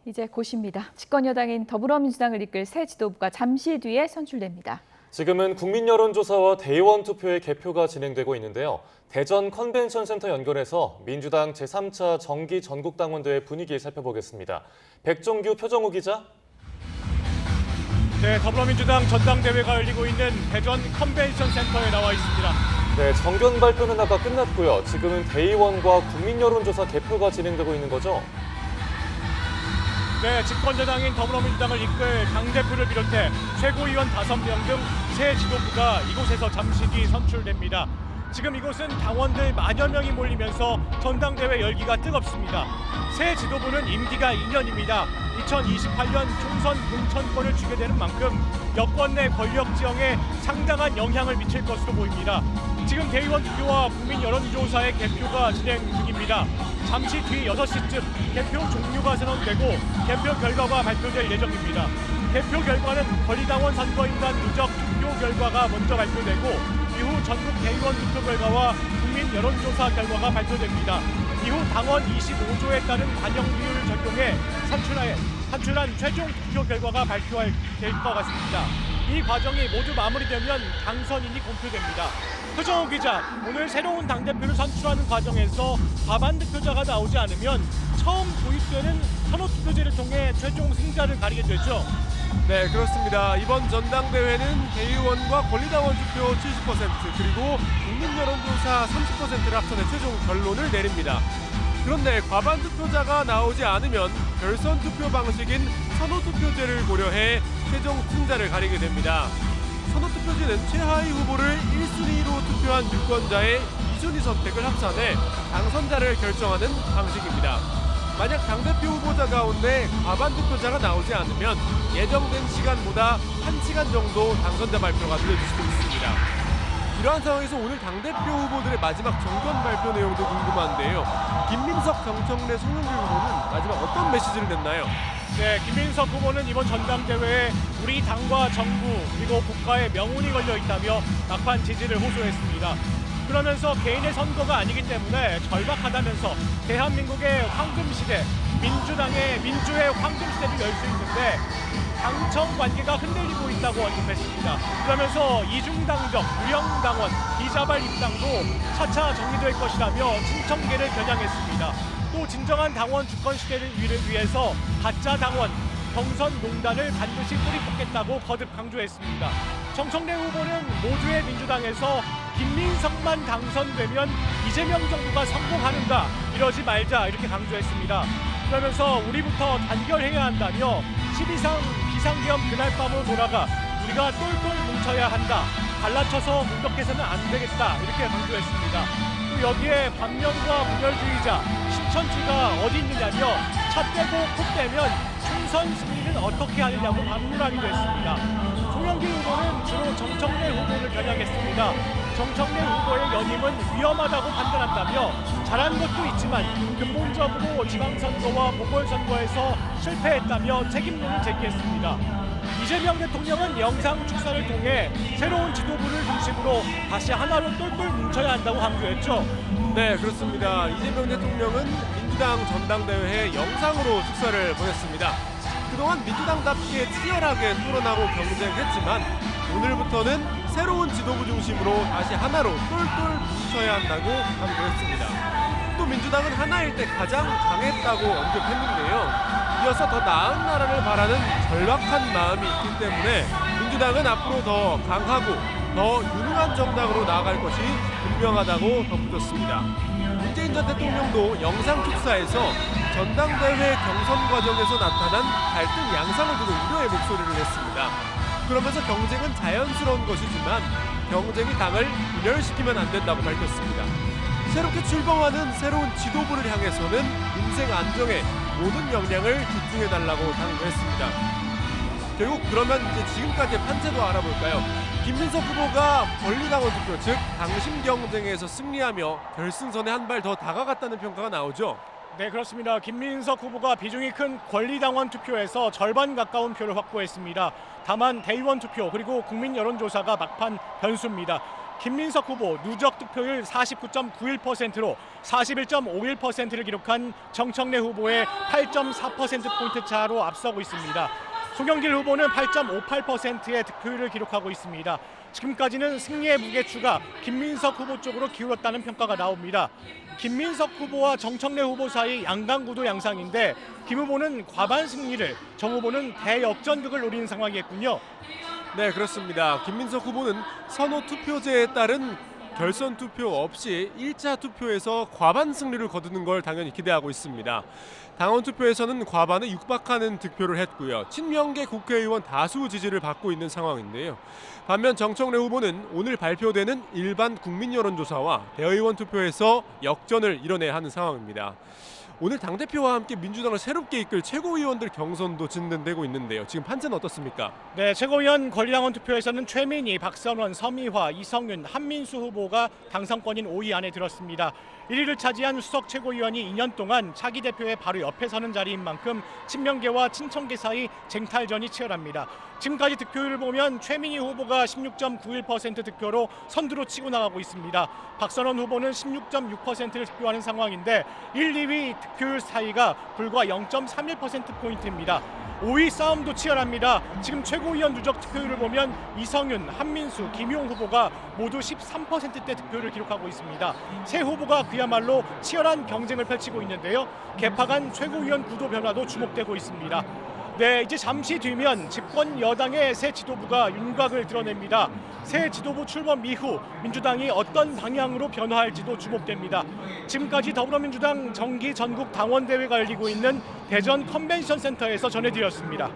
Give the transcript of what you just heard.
이제 곧입니다. 집권 여당인 더불어민주당을 이끌 새 지도부가 잠시 뒤에 선출됩니다. 지금은 국민여론조사와 대의원 투표의 개표가 진행되고 있는데요. 대전 컨벤션 센터 연결해서 민주당 제3차 정기 전국당원대회 분위기 살펴보겠습니다. 백종규 표정우 기자. 네, 더불어민주당 전당대회가 열리고 있는 대전 컨벤션 센터에 나와 있습니다. 네, 정견 발표는 아까 끝났고요. 지금은 대의원과 국민여론조사 개표가 진행되고 있는 거죠? 네, 집권여당인 더불어민주당을 이끌 당대표를 비롯해 최고위원 5명 등 새 지도부가 이곳에서 잠시 뒤 선출됩니다. 지금 이곳은 당원들 만여 명이 몰리면서 전당대회 열기가 뜨겁습니다. 새 지도부는 임기가 2년입니다. 2028년 총선 공천권을 쥐게 되는 만큼 여권 내 권력 지형에 상당한 영향을 미칠 것으로 보입니다. 지금 대의원 투표와 국민 여론조사의 개표가 진행 중입니다. 잠시 뒤 6시쯤 개표 종료가 선언되고 개표 결과가 발표될 예정입니다. 개표 결과는 권리당원 선거인단 누적 투표 결과가 먼저 발표되고 이후 전국 대의원 투표 결과와 국민 여론조사 결과가 발표됩니다. 이후 당원 25조에 따른 반영 비율을 적용해 산출한 최종 투표 결과가 발표될 것 같습니다. 이 과정이 모두 마무리되면 당선인이 공표됩니다. 표정우 기자, 오늘 새로운 당대표를 선출하는 과정에서 과반 득표자가 나오지 않으면 처음 도입되는 선호투표제를 통해 최종 승자를 가리게 되죠. 네, 그렇습니다. 이번 전당대회는 대의원과 권리당원 투표 70% 그리고 국민여론조사 30%를 합쳐내 최종 결론을 내립니다. 그런데 과반 투표자가 나오지 않으면 결선 투표 방식인 선호투표제를 고려해 최종 승자를 가리게 됩니다. 선호투표제는 최하위 후보를 1순위로 투표한 유권자의 2순위 선택을 합산해 당선자를 결정하는 방식입니다. 만약 당대표 후보자 가운데 과반 투표자가 나오지 않으면 예정된 시간보다 1시간 정도 당선자 발표가 늦어질 수도 있습니다. 이러한 상황에서 오늘 당대표 후보들의 마지막 정견 발표 내용도 궁금한데요. 김민석, 정청래, 송영길 후보는 마지막 어떤 메시지를 냈나요? 네, 김민석 후보는 이번 전당대회에 우리 당과 정부 그리고 국가의 명운이 걸려 있다며 막판 지지를 호소했습니다. 그러면서 개인의 선거가 아니기 때문에 절박하다면서 대한민국의 황금시대, 민주의 황금시대를 열 수 있는데 당청 관계가 흔들리고 있다고 언급했습니다. 그러면서 이중당적, 유형당원, 비자발 입당도 차차 정리될 것이라며 친청계를 겨냥했습니다. 또 진정한 당원 주권 시대를 위해서 가짜 당원, 경선농단을 반드시 뿌리 뽑겠다고 거듭 강조했습니다. 정청래 후보는 모두의 민주당에서 김민석만 당선되면 이재명 정부가 성공하는가, 이러지 말자 이렇게 강조했습니다. 그러면서 우리부터 단결해야 한다며 12상 비상계엄 그날 밤으로 돌아가 우리가 똘똘 뭉쳐야 한다, 갈라쳐서 공격해서는 안 되겠다 이렇게 강조했습니다. 또 여기에 반면과 분열주의자, 신천지가 어디 있느냐며 차 떼고 코 떼면 총선 승리는 어떻게 하느냐고 반문하기도 했습니다. 송영길 후보는 주로 정청래 후보를 겨냥했습니다. 정청래 후보의 연임은 위험하다고 판단한다며 잘한 것도 있지만 근본적으로 지방선거와 보궐선거에서 실패했다며 책임론을 제기했습니다. 이재명 대통령은 영상 축사를 통해 새로운 지도부를 중심으로 다시 하나로 똘똘 뭉쳐야 한다고 강조했죠. 네, 그렇습니다. 이재명 대통령은 민주당 전당대회에 영상으로 축사를 보냈습니다. 그동안 민주당답게 치열하게 토론하고 경쟁했지만 오늘부터는 새로운 지도부 중심으로 다시 하나로 똘똘 뭉쳐야 한다고 강조했습니다. 또 민주당은 하나일 때 가장 강했다고 언급했는데요. 이어서 더 나은 나라를 바라는 절박한 마음이 있기 때문에 민주당은 앞으로 더 강하고 더 유능한 정당으로 나아갈 것이 분명하다고 덧붙였습니다. 문재인 전 대통령도 영상 축사에서 전당대회 경선 과정에서 나타난 갈등 양상을 두고 우려의 목소리를 냈습니다. 그러면서 경쟁은 자연스러운 것이지만 경쟁이 당을 분열시키면 안 된다고 밝혔습니다. 새롭게 출범하는 새로운 지도부를 향해서는 민생 안정에 모든 역량을 집중해달라고 당부했습니다. 결국 그러면 이제 지금까지의 판세도 알아볼까요? 김민석 후보가 권리당원 투표, 즉 당심 경쟁에서 승리하며 결승선에 한 발 더 다가갔다는 평가가 나오죠. 네, 그렇습니다. 김민석 후보가 비중이 큰 권리당원 투표에서 절반 가까운 표를 확보했습니다. 다만 대의원 투표 그리고 국민 여론조사가 막판 변수입니다. 김민석 후보 누적 득표율 49.91%로 41.51%를 기록한 정청래 후보의 8.4%포인트 차로 앞서고 있습니다. 송영길 후보는 8.58%의 득표율을 기록하고 있습니다. 지금까지는 승리의 무게추가 김민석 후보 쪽으로 기울었다는 평가가 나옵니다. 김민석 후보와 정청래 후보 사이 양강구도 양상인데 김 후보는 과반 승리를, 정 후보는 대역전극을 노리는 상황이겠군요. 네, 그렇습니다. 김민석 후보는 선호 투표제에 따른 결선 투표 없이 1차 투표에서 과반 승리를 거두는 걸 당연히 기대하고 있습니다. 당원 투표에서는 과반에 육박하는 득표를 했고요. 친명계 국회의원 다수 지지를 받고 있는 상황인데요. 반면 정청래 후보는 오늘 발표되는 일반 국민 여론조사와 대의원 투표에서 역전을 이뤄내야 하는 상황입니다. 오늘 당대표와 함께 민주당을 새롭게 이끌 최고위원들 경선도 진행되고 있는데요. 지금 판세는 어떻습니까? 네, 최고위원 권리당원 투표에서는 최민희, 박선원, 서미화, 이성윤, 한민수 후보가 당선권인 5위 안에 들었습니다. 1위를 차지한 수석 최고위원이 2년 동안 차기 대표의 바로 옆에 서는 자리인 만큼 친명계와 친청계 사이 쟁탈전이 치열합니다. 지금까지 득표율을 보면 최민희 후보가 16.91% 득표로 선두로 치고 나가고 있습니다. 박선원 후보는 16.6%를 득표하는 상황인데 1, 2위 득표율 사이가 불과 0.31%포인트입니다. 5위 싸움도 치열합니다. 지금 최고위원 누적 득표율을 보면 이성윤, 한민수, 김용 후보가 모두 13%대 득표를 기록하고 있습니다. 세 후보가 그야말로 치열한 경쟁을 펼치고 있는데요. 개파 간 최고위원 구도 변화도 주목되고 있습니다. 네, 이제 잠시 뒤면 집권 여당의 새 지도부가 윤곽을 드러냅니다. 새 지도부 출범 이후 민주당이 어떤 방향으로 변화할지도 주목됩니다. 지금까지 더불어민주당 정기 전국 당원대회가 열리고 있는 대전 컨벤션 센터에서 전해드렸습니다.